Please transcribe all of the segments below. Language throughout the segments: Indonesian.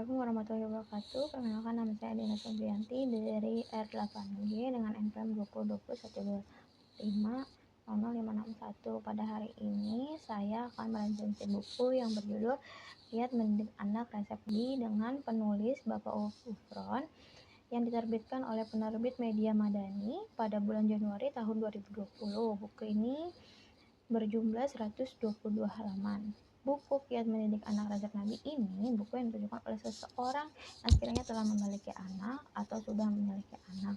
Assalamualaikum warahmatullahi wabarakatuh. Perkenalkan, nama saya Dina Febrianti dari R8G dengan NPM 2020/125005661. Pada hari ini saya akan meresensi buku yang berjudul Giat Mendidik Anak Resep B dengan penulis Bapak Ufron yang diterbitkan oleh penerbit Media Madani pada bulan Januari tahun 2020. Buku ini berjumlah 122 halaman. Buku Giat Mendidik Anak Resep Nabi ini buku yang ditujukan oleh seseorang yang sekiranya telah memiliki anak atau sudah memiliki anak.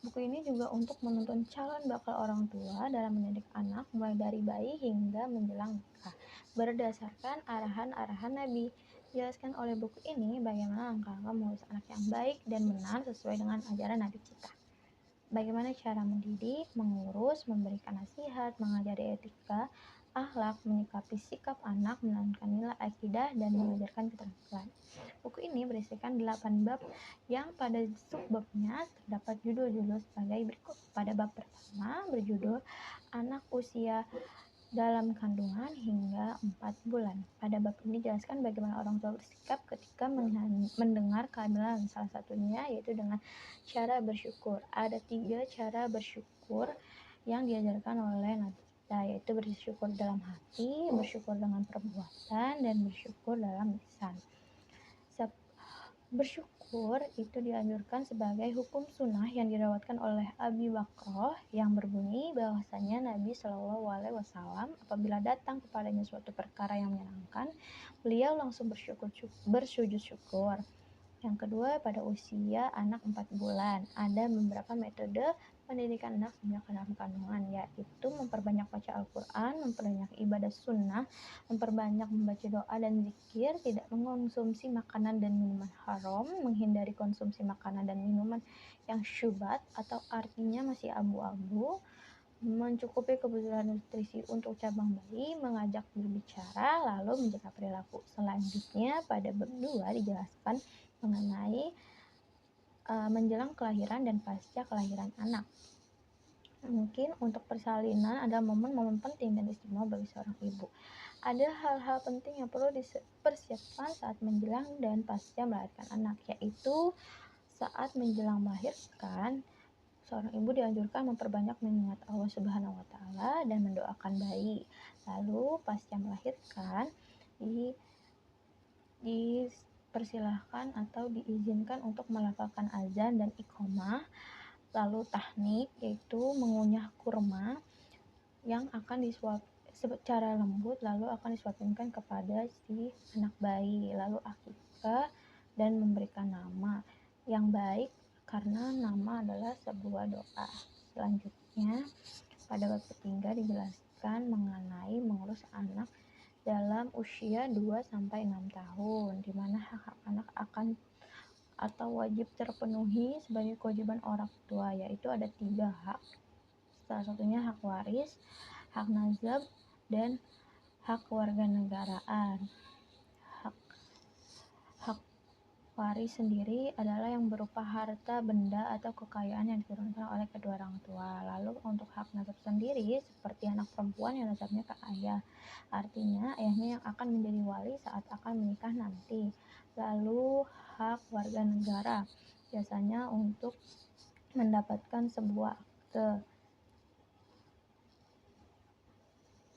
Buku ini juga untuk menuntun calon bakal orang tua dalam mendidik anak mulai dari bayi hingga menjelang nikah berdasarkan arahan-arahan Nabi. Dijelaskan oleh buku ini bagaimana langkah-langkah mengurus anak yang baik dan benar sesuai dengan ajaran Nabi kita. Bagaimana cara mendidik, mengurus, memberikan nasihat, mengajari etika, akhlak, menyikapi sikap anak, menanamkan nilai akidah, dan mengajarkan keterampilan. Buku ini berisikan 8 bab yang pada subbabnya terdapat judul-judul sebagai berikut. Pada bab pertama berjudul Anak Usia dalam kandungan hingga 4 bulan. Pada bab ini dijelaskan bagaimana orang tua bersikap ketika mendengar kehamilan, salah satunya yaitu dengan cara bersyukur. Ada 3 cara bersyukur yang diajarkan oleh Nabi kita, yaitu bersyukur dalam hati, bersyukur dengan perbuatan, dan bersyukur dalam lisan. Bersyukur itu dianjurkan sebagai hukum sunnah yang dirawatkan oleh Abi Bakroh yang berbunyi bahwasanya Nabi Shallallahu Alaihi Wasallam apabila datang kepadanya suatu perkara yang menyenangkan, beliau langsung bersujud syukur. Yang kedua, pada usia anak 4 bulan, ada beberapa metode pendidikan anak sejak dalam kandungan, yaitu memperbanyak baca Al-Quran, memperbanyak ibadah sunnah, memperbanyak membaca doa dan zikir, tidak mengonsumsi makanan dan minuman haram, menghindari konsumsi makanan dan minuman yang syubhat atau artinya masih abu-abu, mencukupi kebutuhan nutrisi untuk cabang bayi, mengajak berbicara, lalu menjaga perilaku. Selanjutnya pada bab 2 dijelaskan mengenai menjelang kelahiran dan pasca kelahiran anak. Mungkin untuk persalinan adalah momen-momen penting dan istimewa bagi seorang ibu. Ada hal-hal penting yang perlu dipersiapkan saat menjelang dan pasca melahirkan anak, yaitu saat menjelang melahirkan, seorang ibu dianjurkan memperbanyak mengingat Allah Subhanahu wa Ta'ala dan mendoakan bayi. Lalu pasca melahirkan dipersilahkan atau diizinkan untuk melafalkan azan dan iqomah. Lalu tahnik, yaitu mengunyah kurma yang akan disuap secara lembut, lalu akan disuapinkan kepada si anak bayi. Lalu akikah dan memberikan nama yang baik karena nama adalah sebuah doa. Selanjutnya pada bab ketiga dijelaskan mengenai mengurus anak dalam usia 2-6 tahun, di mana hak anak akan atau wajib terpenuhi sebagai kewajiban orang tua, yaitu ada 3 hak. Salah satunya hak waris, hak nazab, dan hak kewarganegaraan. Hak waris sendiri adalah yang berupa harta, benda, atau kekayaan yang diturunkan oleh kedua orang tua. Lalu untuk hak nasab sendiri, seperti anak perempuan yang nasabnya ke ayah, artinya ayahnya yang akan menjadi wali saat akan menikah nanti. Lalu hak warga negara, biasanya untuk mendapatkan sebuah akte.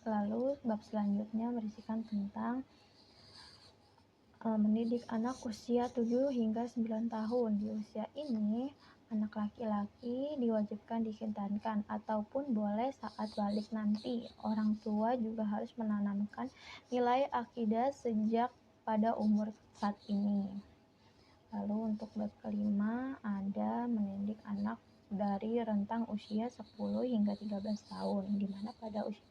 Lalu bab selanjutnya berisikan tentang mendidik anak usia 7 hingga 9 tahun. Di usia ini, anak laki-laki diwajibkan dikhitankan ataupun boleh saat balik nanti. Orang tua juga harus menanamkan nilai akidah sejak pada umur saat ini. Lalu untuk bab kelima ada mendidik anak dari rentang usia 10 hingga 13 tahun, di mana pada usia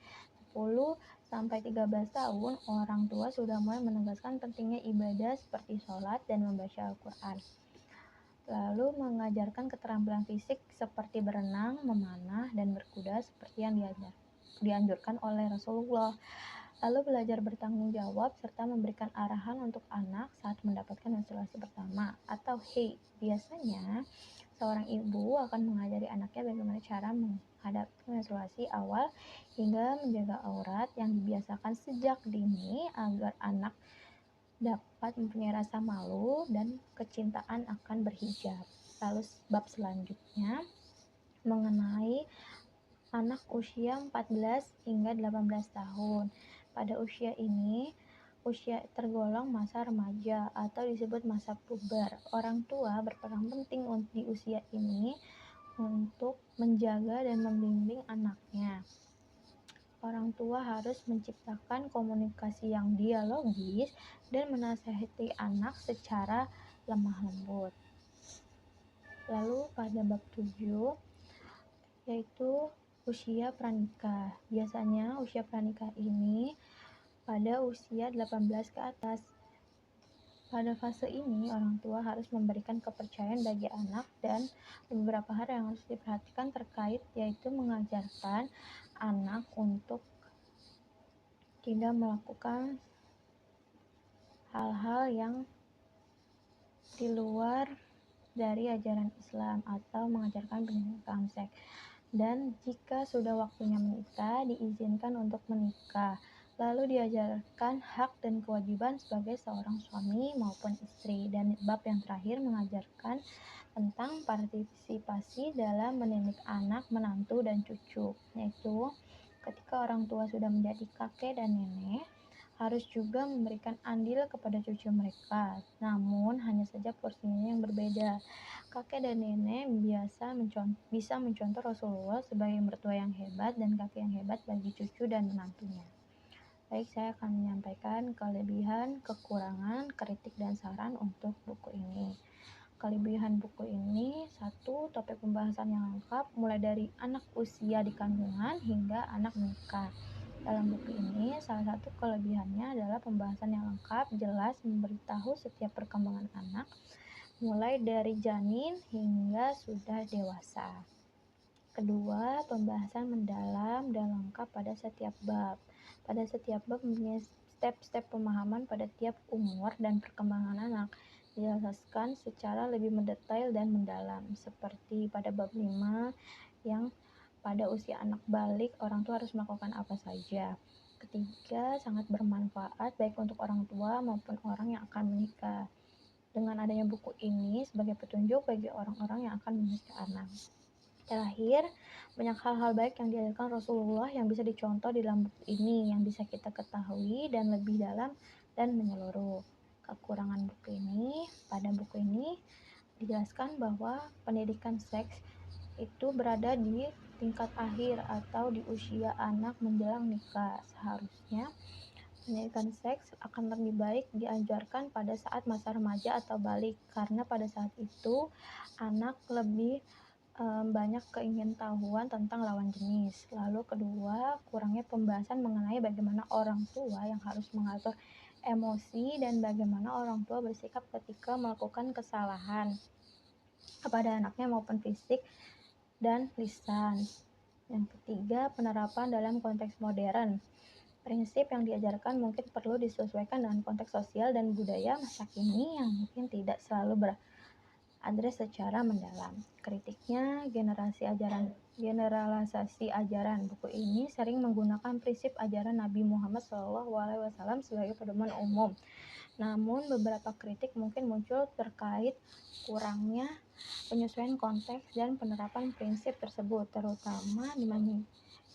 10 sampai 13 tahun orang tua sudah mulai menegaskan pentingnya ibadah seperti sholat dan membaca Al-Quran. Lalu mengajarkan keterampilan fisik seperti berenang, memanah, dan berkuda seperti yang dianjurkan oleh Rasulullah. Lalu belajar bertanggung jawab serta memberikan arahan untuk anak saat mendapatkan menstruasi pertama atau haid. Biasanya seorang ibu akan mengajari anaknya bagaimana cara menghadapi menstruasi awal hingga menjaga aurat yang dibiasakan sejak dini agar anak dapat mempunyai rasa malu dan kecintaan akan berhijab. Lalu bab selanjutnya mengenai anak usia 14 hingga 18 tahun. Pada usia ini, usia tergolong masa remaja atau disebut masa puber. Orang tua berperan penting di usia ini untuk menjaga dan membimbing anaknya. Orang tua harus menciptakan komunikasi yang dialogis dan menasihati anak secara lemah lembut. Lalu pada bab 7 yaitu usia pranikah. Biasanya usia pranikah ini pada usia 18 ke atas. Pada fase ini, orang tua harus memberikan kepercayaan bagi anak dan beberapa hal yang harus diperhatikan terkait yaitu mengajarkan anak untuk tidak melakukan hal-hal yang di luar dari ajaran Islam atau mengajarkan pendidikan seks. Dan jika sudah waktunya menikah, diizinkan untuk menikah. Lalu diajarkan hak dan kewajiban sebagai seorang suami maupun istri. Dan bab yang terakhir mengajarkan tentang partisipasi dalam mendidik anak, menantu, dan cucu. Yaitu ketika orang tua sudah menjadi kakek dan nenek, harus juga memberikan andil kepada cucu mereka. Namun hanya saja porsinya yang berbeda. Kakek dan nenek bisa mencontoh Rasulullah sebagai mertua yang hebat dan kakek yang hebat bagi cucu dan menantunya. Baik, saya akan menyampaikan kelebihan, kekurangan, kritik, dan saran untuk buku ini. Kelebihan buku ini, 1. Topik pembahasan yang lengkap, mulai dari anak usia di kandungan hingga anak menikah. Dalam buku ini, salah satu kelebihannya adalah pembahasan yang lengkap, jelas, memberitahu setiap perkembangan anak, mulai dari janin hingga sudah dewasa. Kedua, pembahasan mendalam dan lengkap pada setiap bab. Pada setiap bab mempunyai step-step pemahaman pada tiap umur dan perkembangan anak. Dijelaskan secara lebih mendetail dan mendalam, seperti pada bab 5 yang pada usia anak balik, orang tua harus melakukan apa saja. Ketiga, sangat bermanfaat baik untuk orang tua maupun orang yang akan menikah. Dengan adanya buku ini sebagai petunjuk bagi orang-orang yang akan menikah anak. Terakhir, banyak hal-hal baik yang diajarkan Rasulullah yang bisa dicontoh di dalam buku ini, yang bisa kita ketahui dan lebih dalam dan menyeluruh. Kekurangan buku ini, pada buku ini dijelaskan bahwa pendidikan seks itu berada di tingkat akhir atau di usia anak menjelang nikah. Seharusnya pendidikan seks akan lebih baik diajarkan pada saat masa remaja atau balik, karena pada saat itu anak lebih banyak keingintahuan tentang lawan jenis. Lalu kedua, kurangnya pembahasan mengenai bagaimana orang tua yang harus mengatur emosi dan bagaimana orang tua bersikap ketika melakukan kesalahan kepada anaknya maupun fisik dan lisan. Yang ketiga, penerapan dalam konteks modern. Prinsip yang diajarkan mungkin perlu disesuaikan dengan konteks sosial dan budaya masa kini yang mungkin tidak selalu beradres secara mendalam. Kritiknya, generalisasi ajaran. Buku ini sering menggunakan prinsip ajaran Nabi Muhammad SAW sebagai pedoman umum. Namun beberapa kritik mungkin muncul terkait kurangnya penyesuaian konteks dan penerapan prinsip tersebut, terutama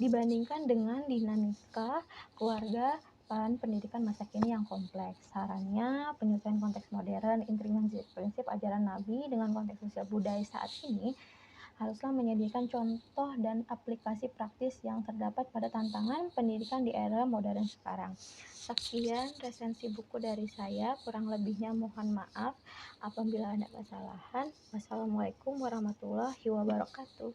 dibandingkan dengan dinamika keluarga dan pendidikan masa kini yang kompleks. Sarannya, penyesuaian konteks modern, integrasi prinsip ajaran Nabi dengan konteks sosial budaya saat ini haruslah menyediakan contoh dan aplikasi praktis yang terdapat pada tantangan pendidikan di era modern sekarang. Sekian resensi buku dari saya, kurang lebihnya mohon maaf apabila ada kesalahan. Wassalamualaikum warahmatullahi wabarakatuh.